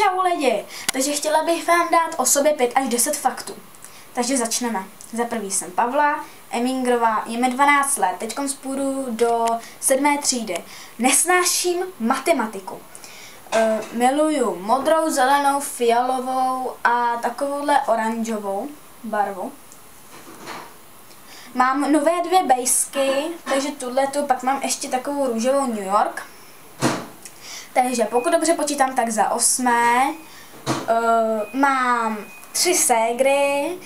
Čau lidi, takže chtěla bych vám dát o sobě 5 až 10 faktů. Takže začneme. Za prvý jsem Pavla Emingrová, je mi 12 let, teďkom půjdu do 7. třídy. Nesnáším matematiku. Miluju modrou, zelenou, fialovou a takovouhle oranžovou barvu. Mám nové 2 bejsky, takže tuhletu, pak mám ještě takovou růžovou New York. Takže pokud dobře počítám, tak za 8. Mám 3 ségry,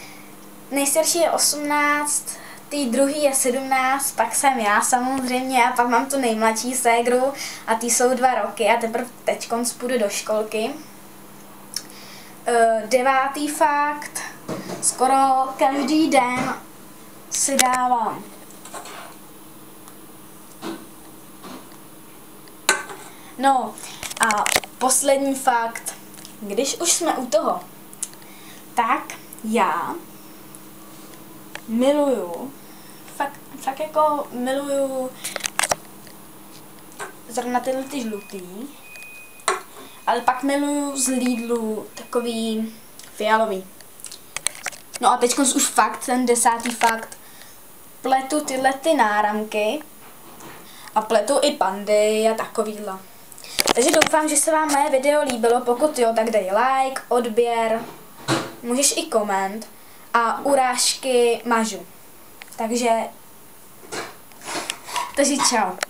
nejstarší je 18, tý druhý je 17, pak jsem já samozřejmě a pak mám tu nejmladší ségru a ty jsou 2 roky a teprve teďkon půjdu do školky. 9. fakt, skoro každý den si dávám a poslední fakt, když už jsme u toho, tak já miluju, fakt jako miluju zrovna tyhle ty žlutý, ale pak miluju z Lidlu takový fialový. No a teď už fakt, ten 10. fakt, pletu tyhle ty náramky a pletu i pandy a takovýhle. Takže doufám, že se vám moje video líbilo, pokud jo, tak dej like, odběr, můžeš i koment a urážky mažu. Takže čau.